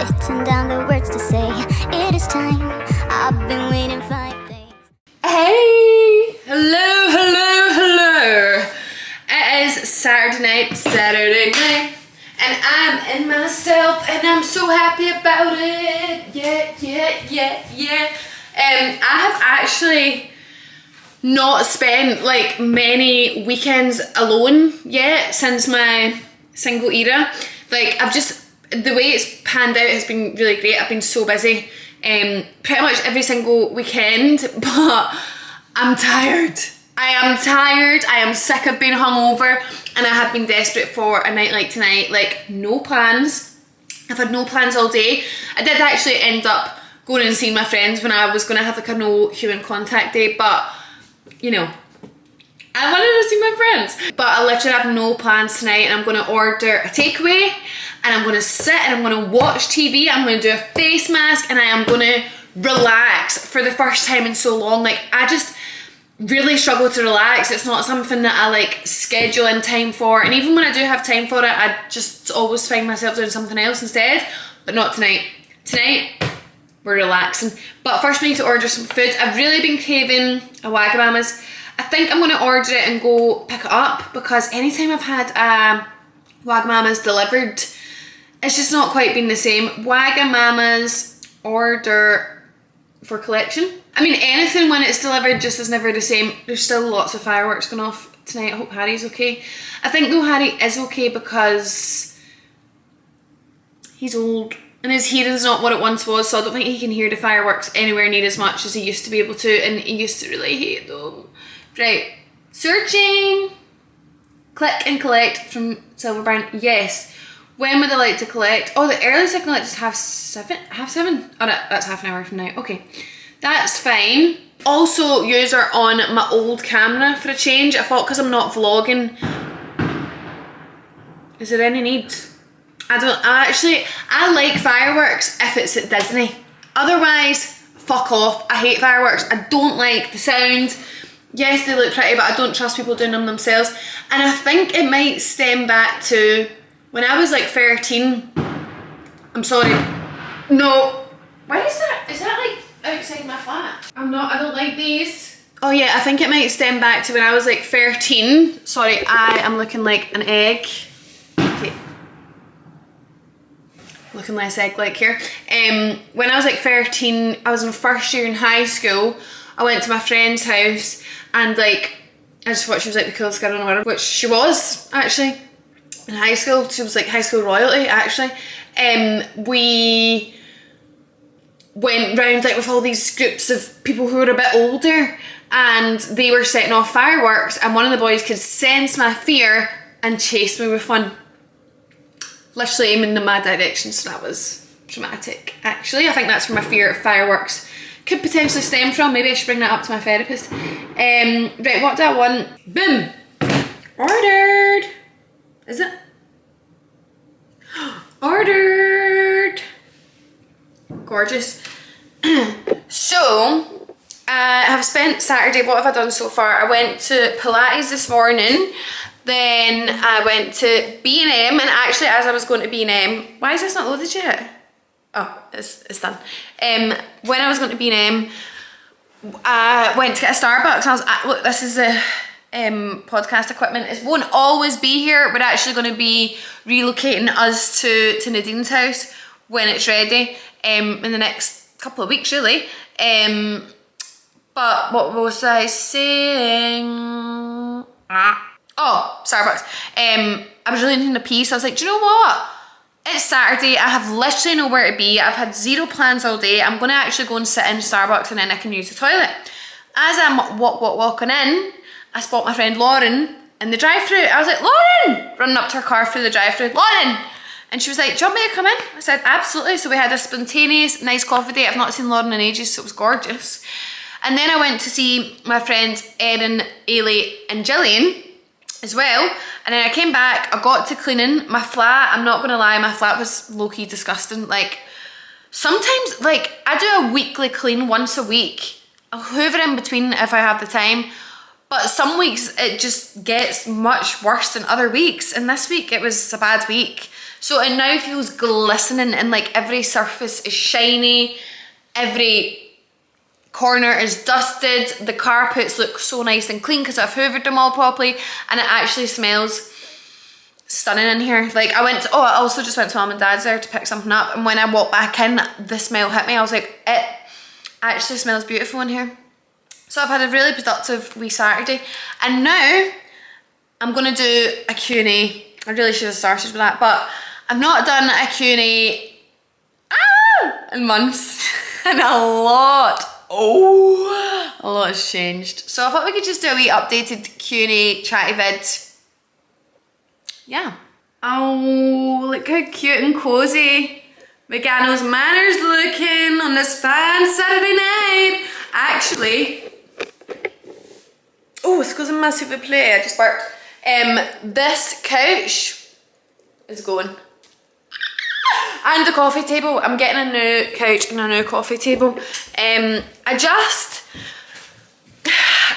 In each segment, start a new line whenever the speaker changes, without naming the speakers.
written down the words to say. It is time. I've been waiting 5 days.
Hey! Hello. It is Saturday night, and I'm in myself, and I'm so happy about it. Yeah. I have actually not spent like many weekends alone yet since my single era. Like the way it's panned out has been really great. I've been so busy pretty much every single weekend, but I'm tired. I am tired, I am sick of being hungover, and I have been desperate for a night like tonight. Like, no plans. I've had no plans all day. I did actually end up going and seeing my friends when I was going to have like a no human contact day, but you know, I wanted to see my friends. But I literally have no plans tonight, and I'm going to order a takeaway, and I'm going to sit and I'm going to watch TV. I'm going to do a face mask, and I am going to relax for the first time in so long. Like, I just really struggle to relax. It's not something that I like schedule in time for, and even when I do have time for it, I just always find myself doing something else instead. But not tonight. Tonight we're relaxing. But first we need to order some food. I've really been craving a Wagamama's. I think I'm going to order it and go pick it up, because anytime I've had Wagamama's delivered, it's just not quite been the same. Wagamama's order for collection. I mean, anything when it's delivered just is never the same. There's still lots of fireworks going off tonight. I hope Harry's okay. I think though Harry is okay because he's old and his hearing's not what it once was, so I don't think he can hear the fireworks anywhere near as much as he used to be able to, and he used to really hate them. Right, searching. Click and collect from Silverburn. Yes. When would I like to collect? Oh, the earliest I can collect is half seven? Oh no, that's half an hour from now. Okay, that's fine. Also, user on my old camera for a change. I thought because I'm not vlogging. Is there any need? I like fireworks if it's at Disney. Otherwise, fuck off. I hate fireworks. I don't like the sound. Yes, they look pretty, but I don't trust people doing them themselves. And I think it might stem back to when I was like 13. I'm sorry. No. Why is that? Is that like outside my flat? I don't like these. Oh yeah, I think it might stem back to when I was like 13. Sorry, I am looking like an egg. Okay. Looking less egg-like here. When I was like 13, I was in first year in high school. I went to my friend's house, and like, I just thought she was like the coolest girl in the world, which she was actually. In high school, she was like high school royalty actually. We went round like with all these groups of people who were a bit older, and they were setting off fireworks, and one of the boys could sense my fear and chased me with one. Literally aiming in my direction, so that was dramatic actually. I think that's where my fear of fireworks could potentially stem from. Maybe I should bring that up to my therapist. Right, what do I want? Boom! Ordered! Is it? Ordered! Gorgeous. So, I have spent Saturday, what have I done so far? I went to Pilates this morning, then I went to B&M, and actually as I was going to B&M, why is this not loaded yet? Oh, it's done. When I was going to B&M, I went to get a Starbucks, and I was look, this is the podcast equipment. It won't always be here. We're actually going to be relocating us to Nadine's house when it's ready, in the next couple of weeks really. But what was I saying? Oh, Starbucks. I was really needing a pee, so I was like, do you know what? It's Saturday, I have literally nowhere to be. I've had zero plans all day. I'm gonna actually go and sit in Starbucks, and then I can use the toilet. As I'm walking in, I spot my friend Lauren in the drive-thru. I was like, Lauren! Running up to her car through the drive-thru. Lauren! And she was like, do you want me to come in? I said, absolutely. So we had a spontaneous, nice coffee date. I've not seen Lauren in ages, so it was gorgeous. And then I went to see my friends Erin, Ailey and Gillian as well. And then I came back, I got to cleaning my flat. I'm not gonna lie, my flat was low-key disgusting. Like, sometimes, like, I do a weekly clean once a week. I'll hoover in between if I have the time. But some weeks it just gets much worse than other weeks. And this week it was a bad week. So it now feels glistening and like every surface is shiny, every corner is dusted, the carpets look so nice and clean because I've hoovered them all properly, and it actually smells stunning in here. Like I also just went to mum and dad's there to pick something up, and when I walked back in, the smell hit me. I was like, it actually smells beautiful in here. So I've had a really productive wee Saturday, and now I'm gonna do a Q&A. I really should have started with that, but I've not done a Q&A in months, and a lot has changed. So I thought we could just do a wee updated Q&A chatty vid. Yeah. Oh, look how cute and cozy Megano's Manor's looking on this fine Saturday night. Actually, oh, excuse me, s'il vous plaît, I just barked. This couch is going. And the coffee table. I'm getting a new couch and a new coffee table. I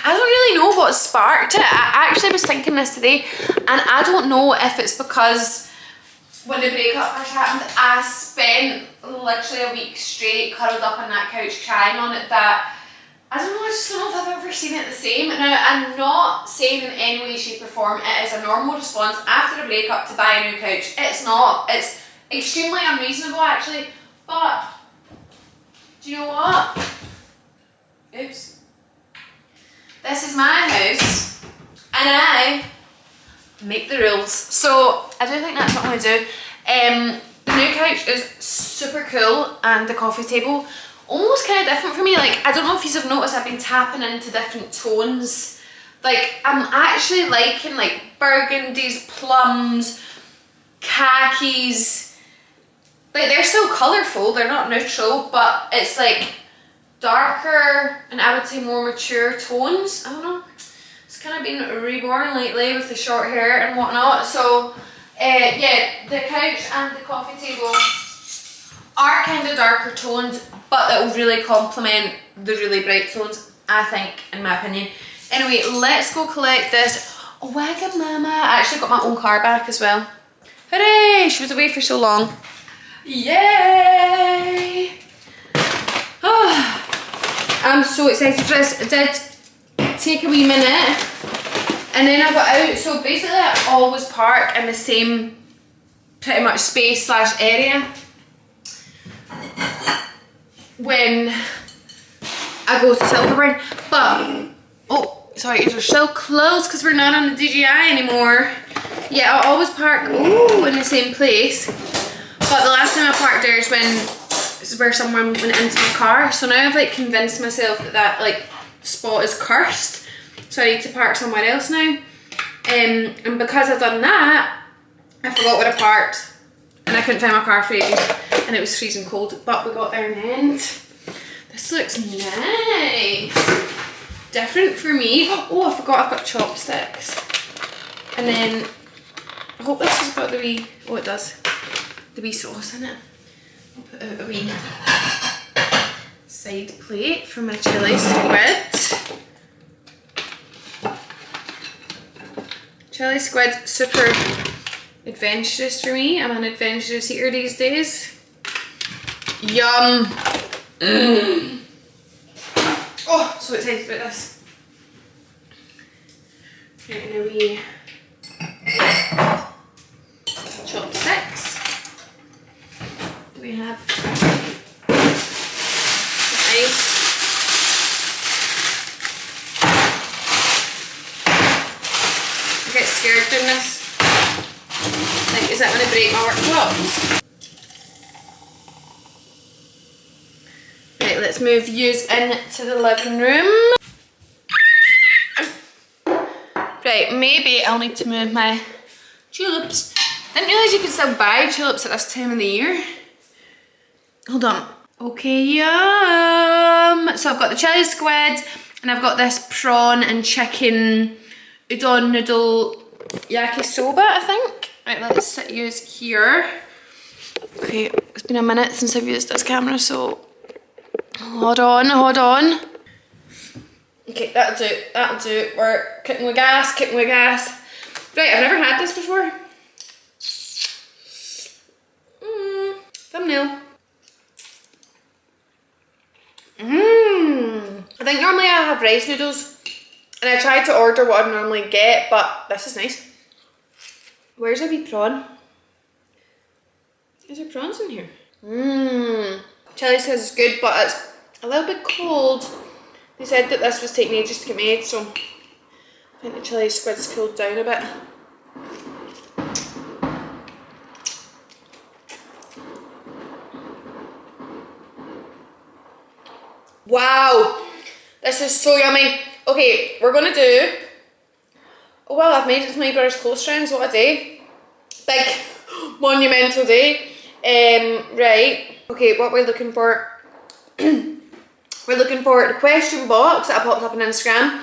don't really know what sparked it. I actually was thinking this today, and I don't know if it's because when the breakup first happened, I spent literally a week straight cuddled up on that couch crying on it, that I don't know, I just don't know if I've ever seen it the same. Now, I'm not saying in any way, shape or form it is a normal response after a breakup to buy a new couch. It's not. It's extremely unreasonable actually, but do you know what? Oops. This is my house and I make the rules. So I do think that's what I'm going to do. The new couch is super cool, and the coffee table almost kind of different for me. Like, I don't know if you have noticed, I've been tapping into different tones. Like, I'm actually liking like burgundies, plums, khakis. Like, they're still colourful, they're not neutral, but it's like darker and I would say more mature tones. I don't know. It's kind of been reborn lately with the short hair and whatnot. So yeah, the couch and the coffee table are kind of darker tones, but that will really complement the really bright tones, I think, in my opinion. Anyway, let's go collect this Wagamama. I actually got my own car back as well. Hooray! She was away for so long. Yay! Oh, I'm so excited for this. It did take a wee minute, and then I got out. So basically I always park in the same pretty much space / area when I go to Silverburn, but oh sorry, they're still closed because we're not on the DGI anymore. Yeah, I always park in the same place, but the last time I parked there is where someone went into my car. So now I've like convinced myself that like spot is cursed, so I need to park somewhere else now. And because I've done that, I forgot where I parked and I couldn't find my car for ages, and it was freezing cold, but we got there in the end. This looks nice. Different for me. Oh, I forgot I've got chopsticks. And then I hope this has got the wee, oh it does, the wee sauce in it. I'll put out a wee side plate for my chilli squid. Chilli squid, super adventurous for me. I'm an adventurous eater these days. Yum! Mm. Oh, so excited about this. Right, now we chopsticks. We have ice. I get scared doing this. Like, is that going to break my worktops? Right, let's move yous into the living room. Right, maybe I'll need to move my tulips. Didn't realise you could still buy tulips at this time of the year. Hold on. Okay, yum! So I've got the chilli squid, and I've got this prawn and chicken udon noodle yakisoba, I think. Right, let's use here. Okay, it's been a minute since I've used this camera, so hold on. Okay, that'll do. We're cooking with gas. Right, I've never had this before. meal. I think normally I have rice noodles and I tried to order what I normally get, but this is nice. Where's a wee prawn? Is there prawns in here? Chilli says it's good, but it's a little bit cold. They said that this was taking ages to get made, so I think the chilli squid's cooled down a bit. Wow, this is so yummy. Okay, we're gonna do, oh well, I've made it to my brother's close friends, what a day. Big, monumental day. Right, okay, what we're looking for, we're looking for the question box that I popped up on Instagram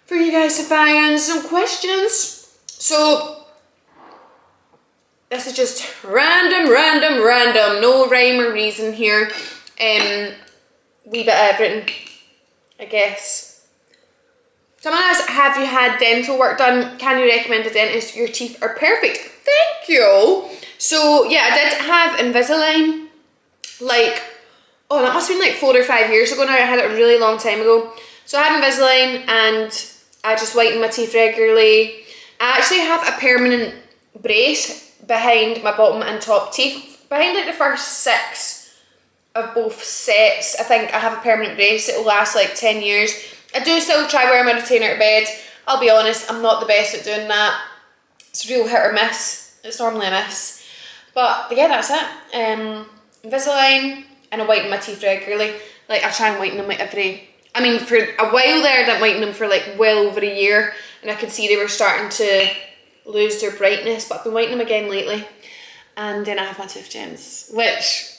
for you guys to find some questions. So, this is just random, no rhyme or reason here. Wee bit of everything, I guess. Someone asked, have you had dental work done? Can you recommend a dentist? Your teeth are perfect. Thank you. So yeah, I did have Invisalign, like, oh, that must have been like 4 or 5 years ago now. I had it a really long time ago. So I had Invisalign and I just whiten my teeth regularly. I actually have a permanent brace behind my bottom and top teeth. Behind like the first 6 of both sets, I think I have a permanent brace. It will last like 10 years. I do still try wearing my retainer to bed. I'll be honest, I'm not the best at doing that. It's a real hit or miss. It's normally a miss. But yeah, that's it. Invisalign, and I whiten my teeth regularly. Like, I try and whiten them like I mean, for a while there, I didn't whiten them for like well over a year, and I could see they were starting to lose their brightness, but I've been whitening them again lately. And then I have my tooth gems, which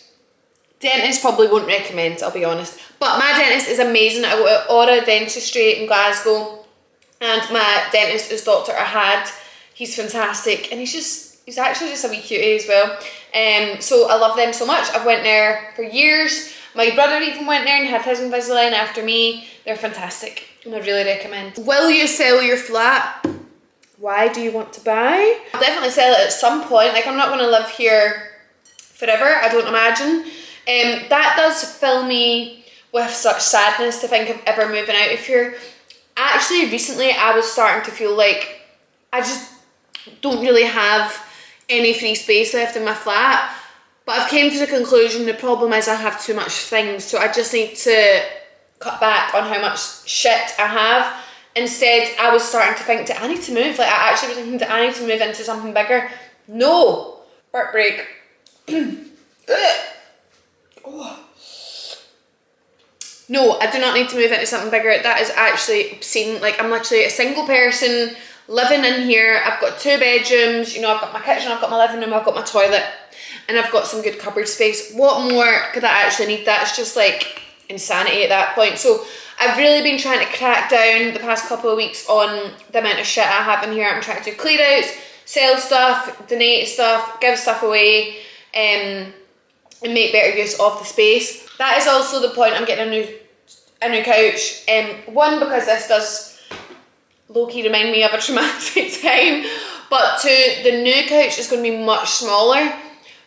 dentists probably won't recommend, I'll be honest. But my dentist is amazing. I go to Aura Dentistry in Glasgow, and my dentist is Dr. Ahad. He's fantastic, and he's actually just a wee cutie as well. So I love them so much. I've went there for years. My brother even went there and had his Invisalign after me. They're fantastic, and I really recommend. Will you sell your flat? Why do you want to buy? I'll definitely sell it at some point. Like, I'm not going to live here forever, I don't imagine. That does fill me with such sadness to think of ever moving out of here. Actually, recently I was starting to feel like I just don't really have any free space left in my flat. But I've came to the conclusion the problem is I have too much things, so I just need to cut back on how much shit I have. Instead, I was starting to think, I need to move. Like, I actually was thinking, I need to move into something bigger. No! Burp break. Oh. No, I do not need to move into something bigger. That is actually obscene. Like, I'm literally a single person living in here. I've got 2 bedrooms, you know, I've got my kitchen, I've got my living room, I've got my toilet, and I've got some good cupboard space. What more could I actually need? That's just like insanity at that point. So I've really been trying to crack down the past couple of weeks on the amount of shit I have in here. I'm trying to do clear outs, sell stuff, donate stuff, give stuff away, and make better use of the space. That is also the point I'm getting a new couch. One, because this does low-key remind me of a traumatic time, but 2, the new couch is going to be much smaller,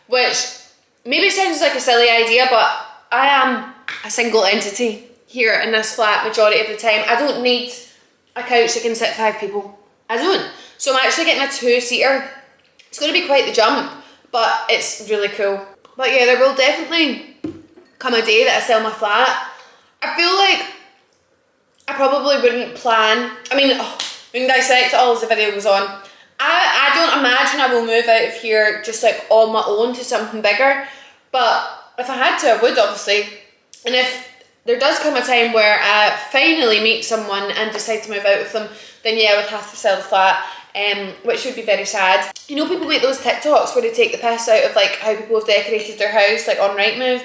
which maybe sounds like a silly idea, but I am a single entity here in this flat majority of the time. I don't need a couch that can sit 5 people. I don't. So I'm actually getting a 2-seater. It's going to be quite the jump, but it's really cool. But yeah, there will definitely come a day that I sell my flat. I feel like I probably wouldn't plan. I mean, we can dissect it all as the video goes on. I don't imagine I will move out of here just like on my own to something bigger. But if I had to, I would, obviously. And if there does come a time where I finally meet someone and decide to move out with them, then yeah, I would have to sell the flat, which would be very sad. You know, people make those TikToks where they take the piss out of like how people have decorated their house, like on Rightmove.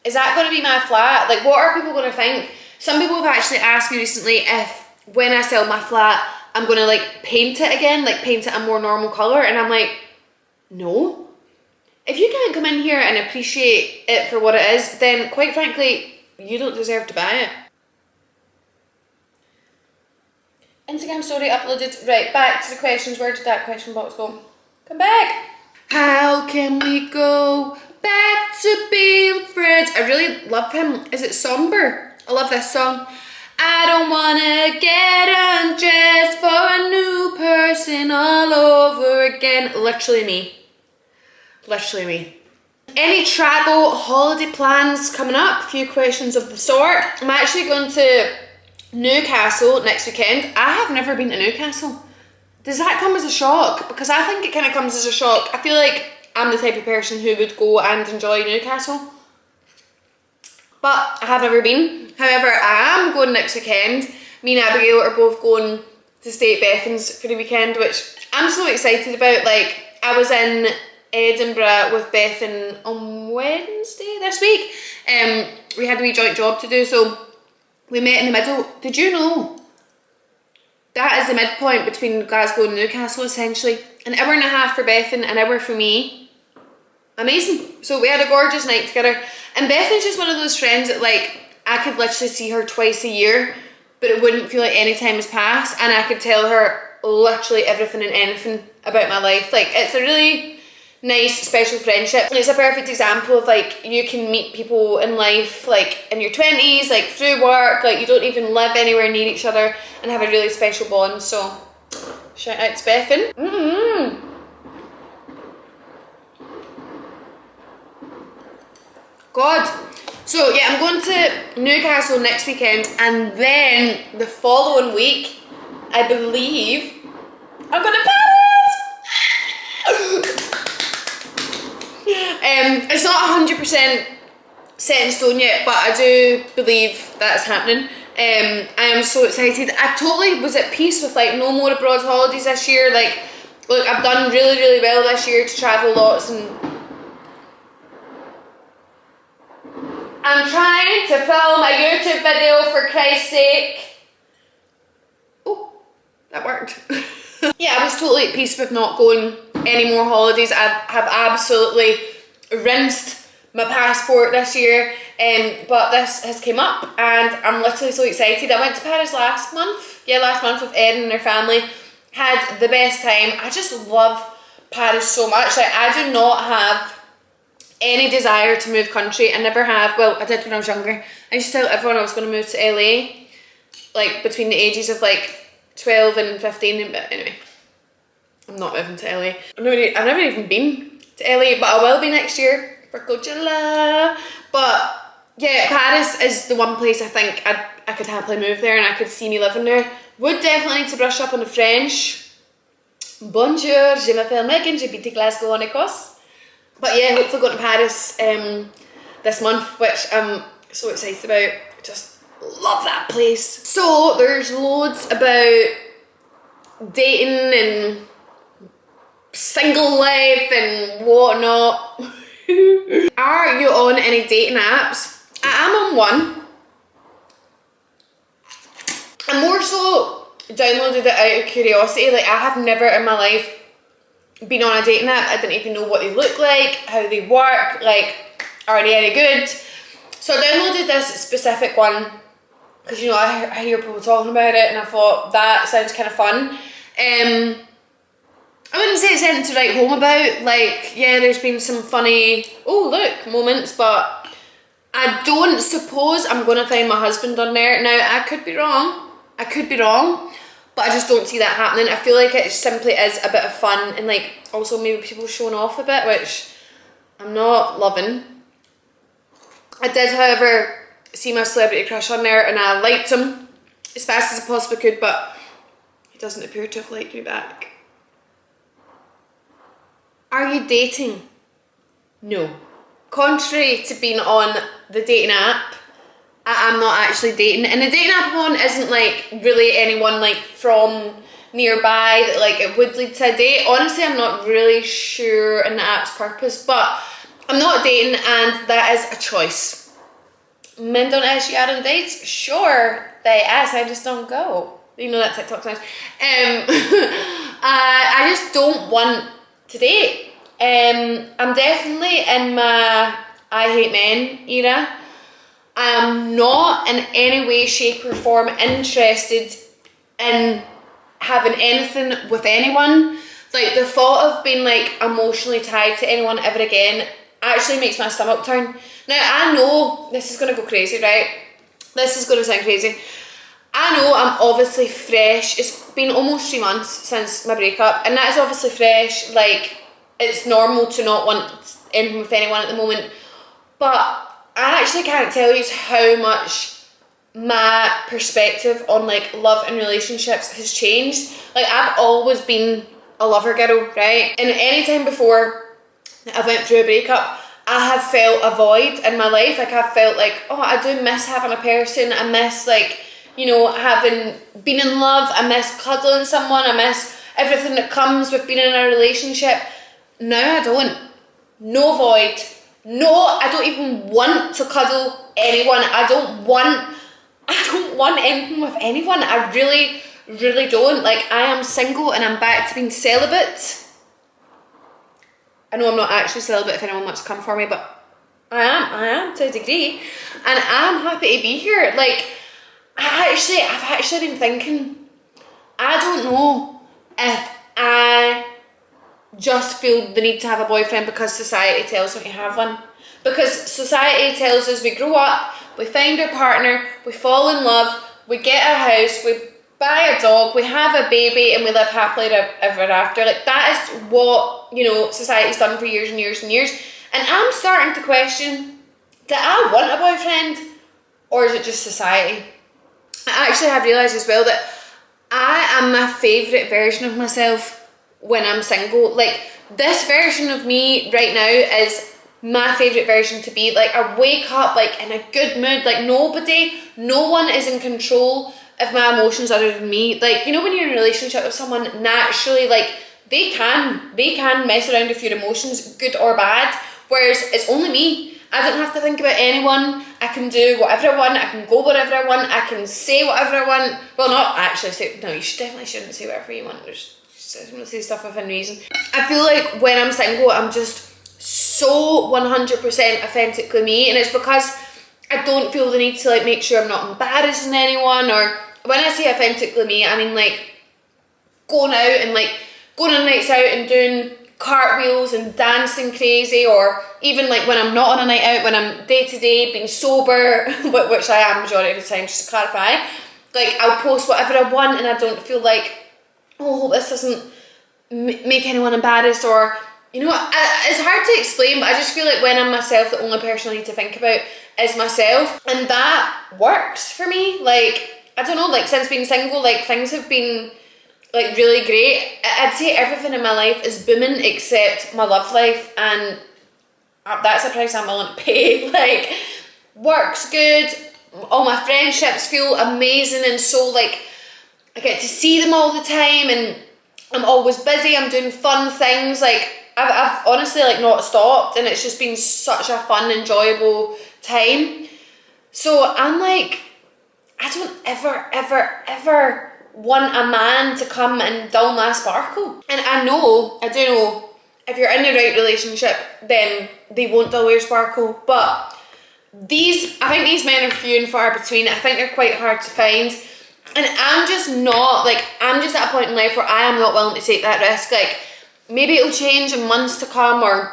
Is that going to be my flat? Like, what are people going to think? Some people have actually asked me recently if when I sell my flat, I'm going to like paint it again, like paint it a more normal colour. And I'm like, no. If you can't come in here and appreciate it for what it is, then quite frankly, you don't deserve to buy it. Instagram story uploaded. Right, back to the questions. Where did that question box go? Come back. How can we go back to be friends. I really love him. Is it Somber? I love this song. I don't wanna get undressed for a new person all over again. Literally me. Literally me. Any travel holiday plans coming up? A few questions of the sort. I'm actually going to Newcastle next weekend. I have never been to Newcastle. Does that come as a shock? Because I think it kind of comes as a shock. I feel like I'm the type of person who would go and enjoy Newcastle. But I have never been. However, I am going next weekend. Me and Abigail are both going to stay at Bethan's for the weekend, which I'm so excited about. Like, I was in Edinburgh with Bethan on Wednesday this week. We had a wee joint job to do, so we met in the middle. Did you know? That is the midpoint between Glasgow and Newcastle, essentially. An hour and a half for Bethan, an hour for me. Amazing. So we had a gorgeous night together. And Bethan's just one of those friends that, like, I could literally see her twice a year, but it wouldn't feel like any time has passed, and I could tell her literally everything and anything about my life. Like, it's a really nice, special friendship. And it's a perfect example of, like, you can meet people in life, like, in your 20s, like, through work, like, you don't even live anywhere near each other, and have a really special bond. So, shout out to Bethan. God. So yeah, I'm going to Newcastle next weekend, and then the following week, I believe, I'm going to Paris! It's not 100% set in stone yet, but I do believe that's happening. I am so excited. I totally was at peace with, like, no more abroad holidays this year. Like, look, I've done really, really well this year to travel lots, and I'm trying to film a YouTube video, for Christ's sake. Oh, that worked. Yeah, I was totally at peace with not going any more holidays. I have absolutely rinsed my passport this year, but this has came up and I'm literally so excited. I went to Paris last month. Yeah, last month with Erin and her family. Had the best time. I just love Paris so much. Like, I do not have any desire to move country. I never have. Well, I did when I was younger. I used to tell everyone I was going to move to LA, like between the ages of like 12 and 15. But anyway, I'm not moving to LA. I've never even been to LA, but I will be next year for Coachella. But yeah, Paris is the one place I think I could happily move there, and I could see me living there. Would definitely need to brush up on the French. Bonjour, je m'appelle Megan, j'habite Glasgow en Écosse. But yeah, hopefully going to Paris this month, which I'm so excited about. Just love that place. So there's loads about dating and single life and whatnot. Are you on any dating apps? I am on one. I more so downloaded it out of curiosity. Like, I have never in my life been on a dating app. I didn't even know what they look like, how they work, like, are they any good? So I downloaded this specific one because, you know, I hear people talking about it, and I thought that sounds kind of fun. I wouldn't say it's anything to write home about. Like, yeah, there's been some funny, oh look, moments, but I don't suppose I'm going to find my husband on there. Now, I could be wrong, but I just don't see that happening. I feel like it simply is a bit of fun, and like also maybe people showing off a bit, which I'm not loving. I did, however, see my celebrity crush on there, and I liked him as fast as I possibly could, but he doesn't appear to have liked me back. Are you dating? No. Contrary to being on the dating app, I am not actually dating, and the dating app one isn't like really anyone like from nearby that like it would lead to a date. Honestly, I'm not really sure in the app's purpose, but I'm not dating, and that is a choice. Men don't ask you out on dates? Sure, they ask, I just don't go. You know that TikTok sounds. I just don't want to date. I'm definitely in my I hate men era. I'm not in any way, shape or form interested in having anything with anyone. Like, the thought of being like emotionally tied to anyone ever again, actually makes my stomach turn. Now, I know this is going to go crazy, right? This is going to sound crazy. I know I'm obviously fresh. It's been almost 3 months since my breakup, and that is obviously fresh. Like, it's normal to not want anything with anyone at the moment, but I actually can't tell you how much my perspective on like love and relationships has changed. Like, I've always been a lover girl, right? And any time before I went through a breakup, I have felt a void in my life. Like, I've felt like, oh, I do miss having a person. I miss, like, you know, having been in love. I miss cuddling someone. I miss everything that comes with being in a relationship. Now I don't. No void. No, I don't even want to cuddle anyone. I don't want anything with anyone. I really, really don't. Like, I am single and I'm back to being celibate. I know I'm not actually celibate if anyone wants to come for me, but I am to a degree, and I'm happy to be here. Like, I've actually been thinking, I don't know if I just feel the need to have a boyfriend because society tells me to have one. Because society tells us we grow up, we find our partner, we fall in love, we get a house, we buy a dog, we have a baby, and we live happily ever after. Like, that is what, you know, society's done for years and years and years. And I'm starting to question, do I want a boyfriend, or is it just society? I actually have realised as well that I am my favourite version of myself when I'm single. Like, this version of me right now is my favourite version to be. Like, I wake up like in a good mood. Like, no one is in control of my emotions other than me. Like, you know, when you're in a relationship with someone, naturally, like, they can mess around with your emotions, good or bad, whereas it's only me. I don't have to think about anyone. I can do whatever I want. I can go wherever I want. I can say whatever I want. Well, not actually say, no, you definitely shouldn't say whatever you want. There's just say stuff within reason. I feel like when I'm single, I'm just so 100% authentically me, and it's because I don't feel the need to like make sure I'm not embarrassing anyone. Or when I say authentically me, I mean like going on nights out and doing cartwheels and dancing crazy, or even like when I'm not on a night out, when I'm day to day being sober, which I am majority of the time, just to clarify. Like, I'll post whatever I want, and I don't feel like, oh, I hope this doesn't make anyone embarrassed, or, you know, it's hard to explain, but I just feel like when I'm myself, the only person I need to think about is myself, and that works for me. Like, I don't know, like, since being single, like, things have been like really great. I'd say everything in my life is booming except my love life, and that's a price I'm willing to pay. Like, work's good, all my friendships feel amazing, and so like I get to see them all the time, and I'm always busy, I'm doing fun things. Like, I've honestly like not stopped, and it's just been such a fun, enjoyable time. So I'm like, I don't ever want a man to come and dull my sparkle. And I do know, if you're in the right relationship, then they won't dull your sparkle. But I think these men are few and far between. I think they're quite hard to find. And I'm just at a point in life where I am not willing to take that risk. Like, maybe it'll change in months to come or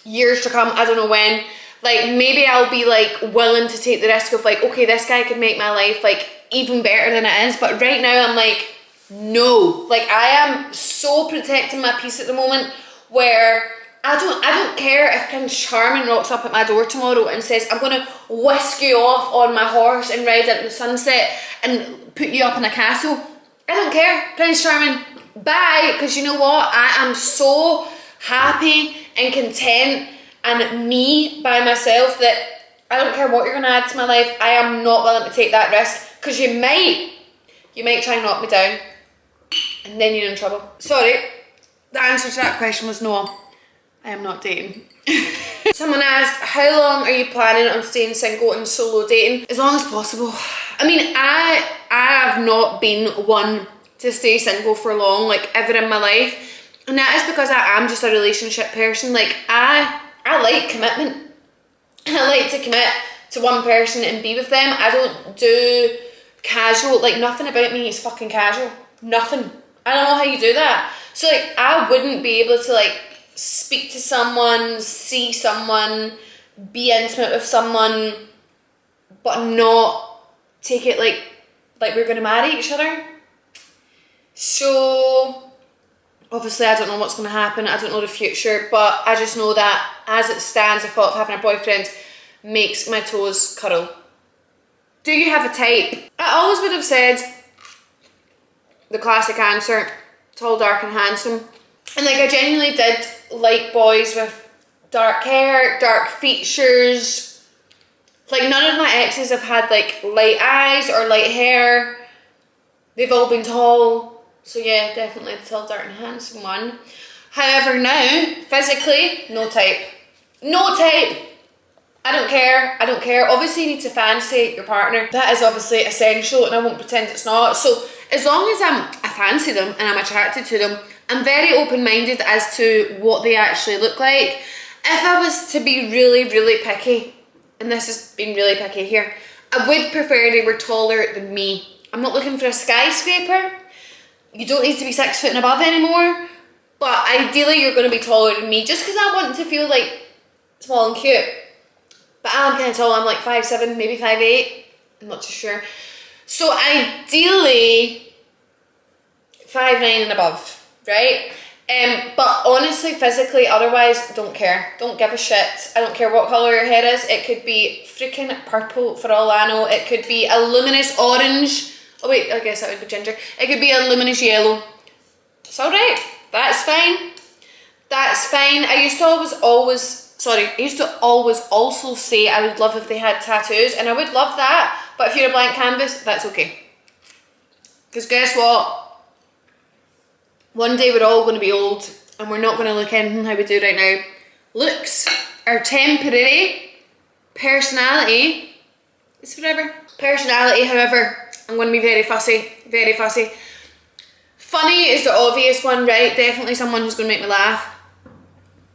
years to come, I don't know when. Like, maybe I'll be like willing to take the risk of like, okay, this guy could make my life like even better than it is. But right now I'm like, no. Like, I am so protecting my peace at the moment, where I don't care if Prince Charming rocks up at my door tomorrow and says, I'm gonna whisk you off on my horse and ride into the sunset and put you up in a castle. I don't care, Prince Charming, bye. Because you know what, I am so happy and content and me by myself that I don't care what you're gonna add to my life. I am not willing to take that risk, because you might try and knock me down, and then you're in trouble. Sorry, the answer to that question was no, I am not dating. Someone asked, how long are you planning on staying single and solo dating? As long as possible. I mean, I have not been one to stay single for long, like ever in my life, and that is because I am just a relationship person. Like, I like commitment. I like to commit to one person and be with them. I don't do casual, like, nothing about me is fucking casual. Nothing. I don't know how you do that. So like, I wouldn't be able to like speak to someone, see someone, be intimate with someone, but not take it like we're gonna marry each other. So obviously I don't know what's gonna happen, I don't know the future, but I just know that as it stands, the thought of having a boyfriend makes my toes curl. Do you have a type? I always would have said the classic answer, tall, dark and handsome. And like I genuinely did like boys with dark hair, dark features. Like none of my exes have had like light eyes or light hair. They've all been tall. So yeah, definitely the tall, dark and handsome one. However now, physically, no type. No type! I don't care, I don't care. Obviously you need to fancy your partner. That is obviously essential and I won't pretend it's not. So as long as I fancy them and I'm attracted to them, I'm very open-minded as to what they actually look like. If I was to be really, really picky, and this has been really picky here, I would prefer they were taller than me. I'm not looking for a skyscraper. You don't need to be 6 foot and above anymore, but ideally you're going to be taller than me just because I want to feel like small and cute. But I'm kind of tall, I'm like 5'7", maybe 5'8", I'm not too sure. So ideally 5'9" and above, right? But honestly, physically, otherwise, don't care. Don't give a shit. I don't care what colour your hair is. It could be freaking purple for all I know. It could be a luminous orange. Oh wait, I guess that would be ginger. It could be a luminous yellow. It's alright. That's fine. That's fine. I used to always also say I would love if they had tattoos, and I would love that, but if you're a blank canvas, that's okay. Because guess what? One day we're all going to be old, and we're not going to look anything how we do right now. Looks are temporary. Personality is forever. Personality, however, I'm going to be very fussy, very fussy. Funny is the obvious one, right? Definitely someone who's going to make me laugh.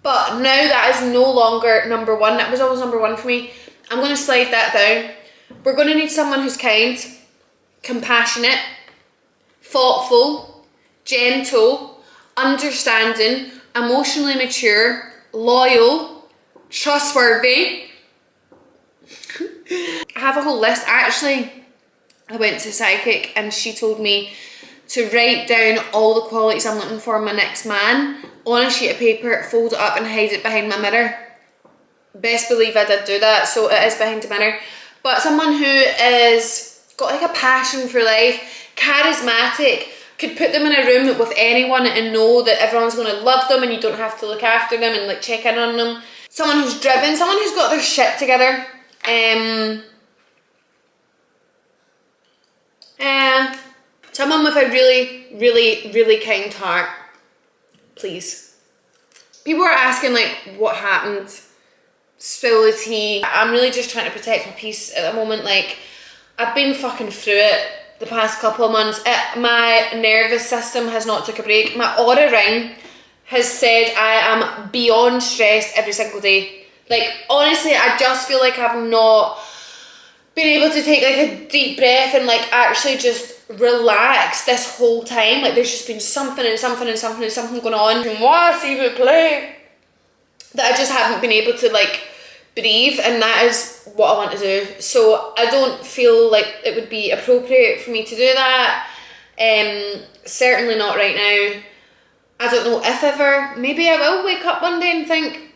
But now that is no longer number one. That was always number one for me. I'm going to slide that down. We're going to need someone who's kind, compassionate, thoughtful, gentle, understanding, emotionally mature, loyal, trustworthy. I have a whole list. Actually, I went to a psychic and she told me to write down all the qualities I'm looking for in my next man on a sheet of paper, fold it up and hide it behind my mirror. Best believe I did do that, so it is behind the mirror. But someone who is got like a passion for life, charismatic, could put them in a room with anyone and know that everyone's going to love them and you don't have to look after them and like check in on them. Someone who's driven, someone who's got their shit together. Someone with a really, really, really kind heart. Please. People are asking like what happened, spill the tea. I'm really just trying to protect my peace at the moment. Like I've been fucking through it the past couple of months. My nervous system has not took a break. My Aura ring has said I am beyond stressed every single day. Like honestly, I just feel like I've not been able to take like a deep breath and like actually just relax this whole time. Like there's just been something going on. Moi, s'il vous plaît. That I just haven't been able to like breathe, and that is what I want to do. So I don't feel like it would be appropriate for me to do that. Certainly not right now. I don't know if ever. Maybe I will wake up one day and think,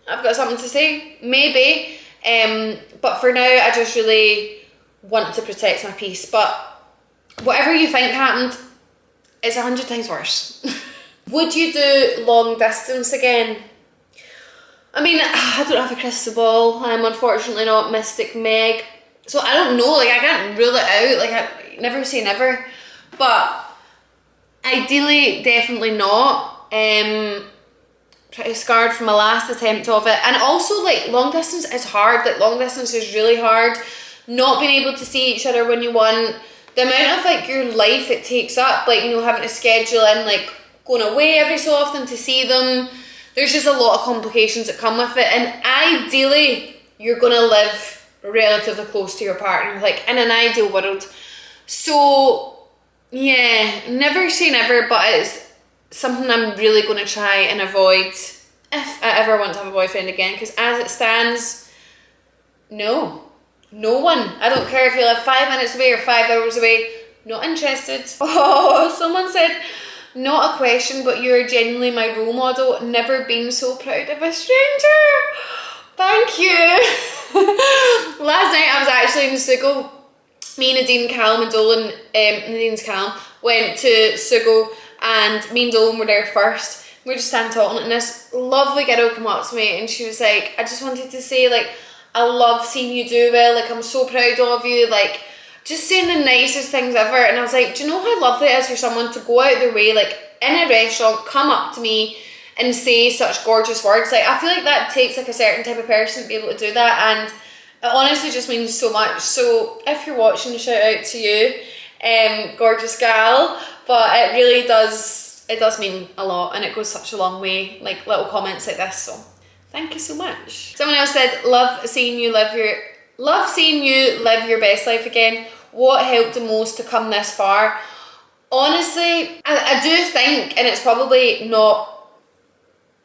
I've got something to say. Maybe. But for now, I just really want to protect my peace. But whatever you think happened, it's 100 times worse. Would you do long distance again? I mean, I don't have a crystal ball. I'm unfortunately not Mystic Meg. So I don't know, like I can't rule it out. Like I never say never. But ideally, definitely not. Pretty scarred from my last attempt of it. And also like long distance is hard. Like long distance is really hard. Not being able to see each other when you want. The amount of like your life it takes up, like, you know, having to schedule in like going away every so often to see them. There's just a lot of complications that come with it, and ideally you're gonna live relatively close to your partner, like in an ideal world. So yeah, never say never, but it's something I'm really going to try and avoid if I ever want to have a boyfriend again, because as it stands, no one. I don't care if you live 5 minutes away or 5 hours away, not interested. Oh, someone said, not a question, but you're genuinely my role model. Never been so proud of a stranger. Thank you. Last night I was actually in soooo. Me, Nadine, Callum and Dolan, Nadine's Callum, went to soooo, and me and Dolan were there first. We were just standing talking, and this lovely girl came up to me and she was like, I just wanted to say, like, I love seeing you do well, like, I'm so proud of you, like, just saying the nicest things ever. And I was like, do you know how lovely it is for someone to go out their way, like, in a restaurant, come up to me and say such gorgeous words? Like, I feel like that takes, like, a certain type of person to be able to do that, and it honestly just means so much. So if you're watching, shout out to you, gorgeous gal. But it really does, it does mean a lot, and it goes such a long way, like little comments like this, so thank you so much. Someone else said, love seeing you live your best life again. What helped the most to come this far? Honestly, I do think, and it's probably not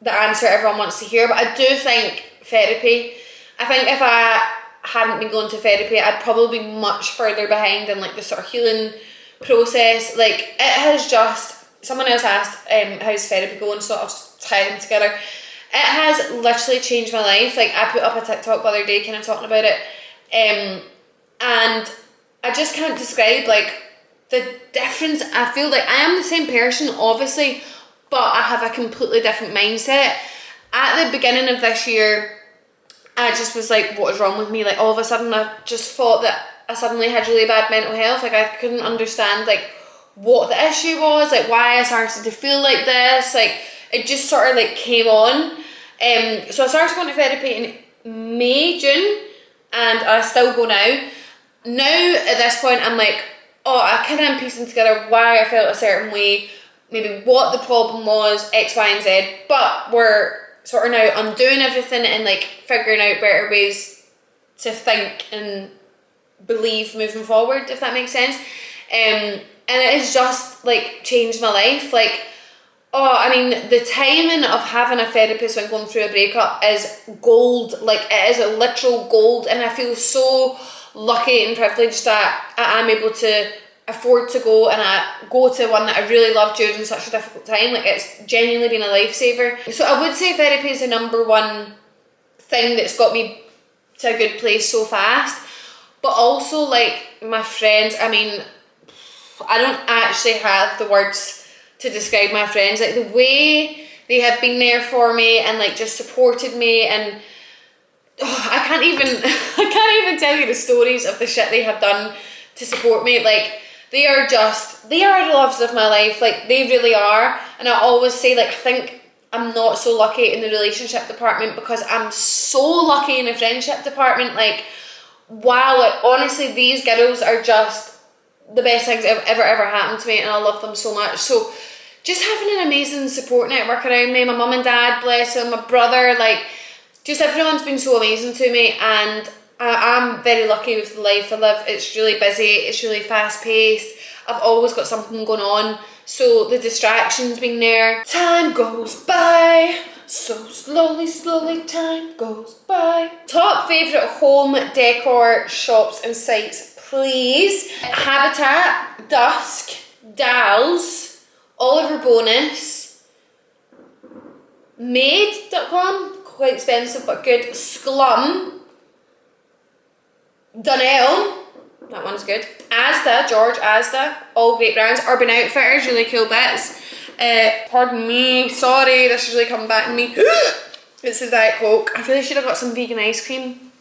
the answer everyone wants to hear, but I do think therapy. I think if I hadn't been going to therapy, I'd probably be much further behind in like the sort of healing process. Like, it has just, someone else asked how's therapy going, so I'll just tie them together. It has literally changed my life. Like, I put up a TikTok the other day kind of talking about it, and I just can't describe like the difference. I feel like I am the same person obviously, but I have a completely different mindset. At the beginning of this year, I just was like, what is wrong with me? Like, all of a sudden I just thought that I suddenly had really bad mental health. Like, I couldn't understand like what the issue was, like why I started to feel like this. Like, it just sort of like came on. So I started going to therapy in May, June, and I still go now. Now at this point I'm like, oh, I kind of am piecing together why I felt a certain way, maybe what the problem was, X, Y and Z, but we're sort of now undoing everything and like figuring out better ways to think and believe moving forward, if that makes sense. And it has just like changed my life. Like, oh, I mean, the timing of having a therapist when going through a breakup is gold. Like, it is a literal gold, and I feel so lucky and privileged that I am able to afford to go, and I go to one that I really love during such a difficult time. Like, it's genuinely been a lifesaver. So I would say therapy is the number one thing that's got me to a good place so fast. But also, like, my friends, I mean, I don't actually have the words to describe my friends. Like, the way they have been there for me and like just supported me, and I can't even tell you the stories of the shit they have done to support me. Like, they are the loves of my life. Like, they really are. And I always say, like, I think I'm not so lucky in the relationship department because I'm so lucky in the friendship department. Like, wow, like, honestly, these girls are just the best things ever happened to me, and I love them so much. So just having an amazing support network around me, my mum and dad, bless them, my brother, like, just everyone's been so amazing to me, and I'm very lucky with the life I live. It's really busy, it's really fast paced, I've always got something going on, so the distractions being there. Time goes by, so slowly time goes by. Top favourite home decor shops and sites, please. Habitat, Dusk, Dalles, Oliver Bonus, Made.com, quite expensive but good, Sklum, Dunelm, that one's good, Asda, George Asda, all great brands. Urban Outfitters, really cool bits. Pardon me, sorry, this is really coming back to me. This is Diet Coke. I really should have got some vegan ice cream.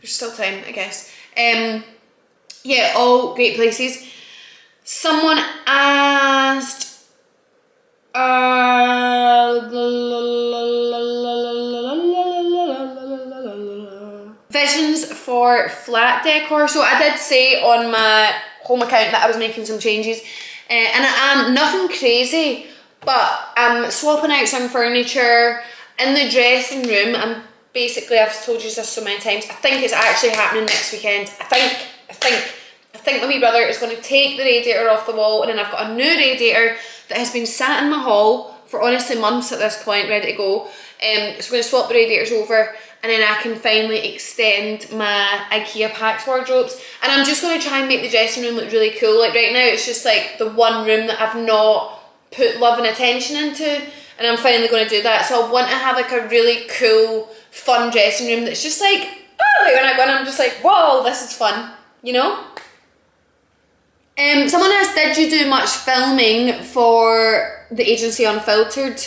There's still time, I guess. Yeah, all great places. Someone asked, visions for flat decor. So I did say on my home account that I was making some changes, and I am nothing crazy, but I'm swapping out some furniture in the dressing room. And basically, I've told you this so many times, I think it's actually happening next weekend. I I think my wee brother is going to take the radiator off the wall, and then I've got a new radiator that has been sat in my hall for honestly months at this point, ready to go. So we're going to swap the radiators over, and then I can finally extend my IKEA Pax wardrobes. And I'm just going to try and make the dressing room look really cool. Like right now it's just like the one room that I've not put love and attention into, and I'm finally going to do that. So I want to have like a really cool, fun dressing room that's just like, oh, like when I go in I'm just like, whoa, this is fun, you know? Someone asked, did you do much filming for the agency Unfiltered?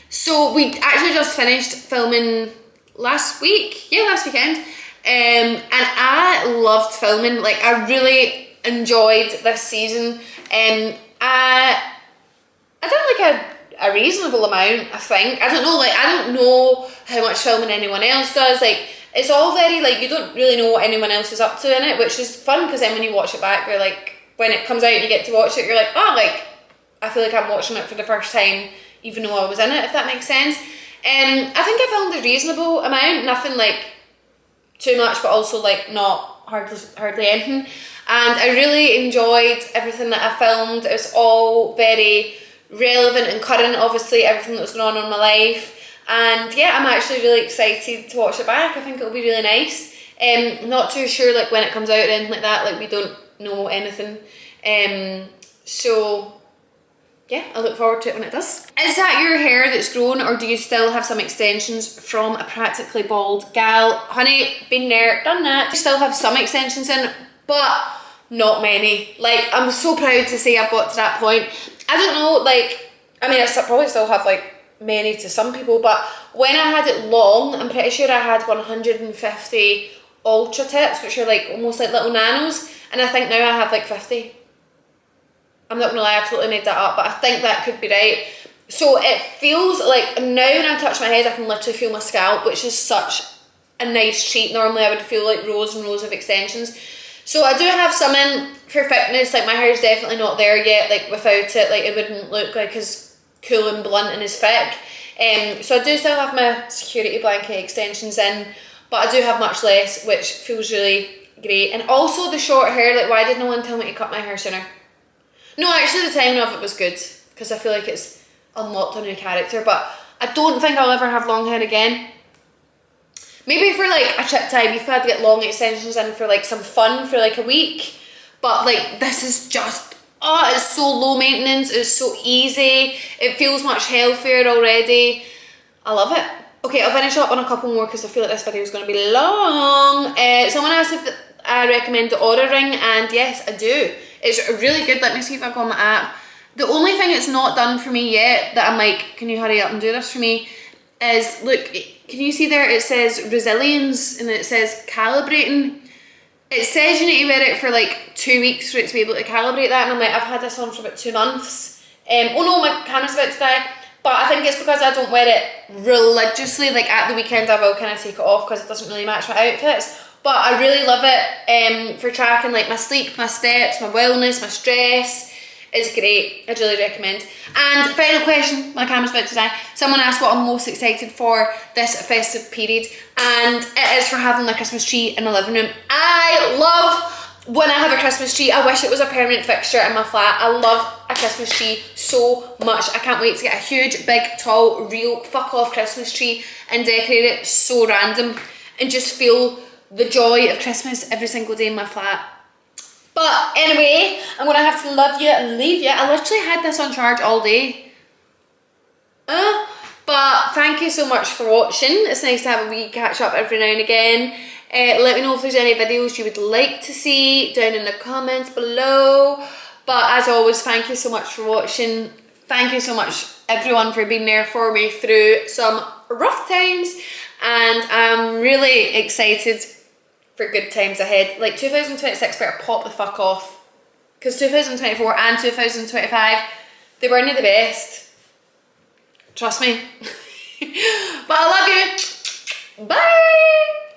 So we actually just finished filming last week, yeah, last weekend, and I loved filming. Like I really enjoyed this season. I did like a reasonable amount, I think. I don't know, like I don't know how much filming anyone else does. Like it's all very like, you don't really know what anyone else is up to in it, which is fun because then when you watch it back, you're like, when it comes out and you get to watch it, you're like, oh, like I feel like I'm watching it for the first time even though I was in it, if that makes sense. I think I filmed a reasonable amount, nothing like too much, but also like not hardly anything. And I really enjoyed everything that I filmed. It was all very relevant and current, obviously, everything that was going on in my life. And yeah, I'm actually really excited to watch it back. I think it'll be really nice. Not too sure like when it comes out or anything like that, like we don't know anything. So yeah, I look forward to it when it does. Is that your hair that's grown, or do you still have some extensions from a practically bald gal? Honey, been there, done that. I still have some extensions in, but not many. Like, I'm so proud to say I've got to that point. I don't know, like, I mean, I probably still have like many to some people, but when I had it long, I'm pretty sure I had 150 ultra tips, which are like almost like little nanos, and I think now I have like 50. I'm not gonna lie, I totally made that up, but I think that could be right. So it feels like now when I touch my head, I can literally feel my scalp, which is such a nice treat. Normally I would feel like rows and rows of extensions. So I do have some in for fitness, like my hair is definitely not there yet, like without it, like it wouldn't look like as cool and blunt and as thick. So I do still have my security blanket extensions in, but I do have much less, which feels really great. And also the short hair, like why did no one tell me to cut my hair sooner? No, actually the timing of it was good, because I feel like it's unlocked a new character, but I don't think I'll ever have long hair again. Maybe for like a trip to Ibiza, I'd get long extensions in for like some fun for like a week, but like this is just, oh, it's so low maintenance, it's so easy, it feels much healthier already. I love it. Okay, I'll finish up on a couple more because I feel like this video is going to be long. Someone asked if I recommend the Aura ring, and yes, I do. It's really good. Let me see if I go on my app. The only thing it's not done for me yet that I'm like, can you hurry up and do this for me, is, look, can you see there it says resilience and it says calibrating. It says you need to wear it for like 2 weeks for it to be able to calibrate that, and I'm like, I've had this on for about 2 months. Oh no, my camera's about to die. But I think it's because I don't wear it religiously. Like at the weekend I will kind of take it off because it doesn't really match my outfits. But I really love it for tracking like my sleep, my steps, my wellness, my stress. It's great. I'd really recommend. And final question, my camera's about to die. Someone asked what I'm most excited for this festive period, and it is for having a Christmas tree in my living room. I love when I have a Christmas tree. I wish it was a permanent fixture in my flat. I love a Christmas tree so much. I can't wait to get a huge, big, tall, real fuck off Christmas tree and decorate it so random and just feel the joy of Christmas every single day in my flat. But anyway, I'm gonna have to love you and leave you. I literally had this on charge all day. But thank you so much for watching. It's nice to have a wee catch up every now and again. Let me know if there's any videos you would like to see down in the comments below. But as always, thank you so much for watching. Thank you so much everyone for being there for me through some rough times. And I'm really excited for good times ahead. Like 2026 better pop the fuck off, because 2024 and 2025, they weren't the best. Trust me. But I love you. Bye.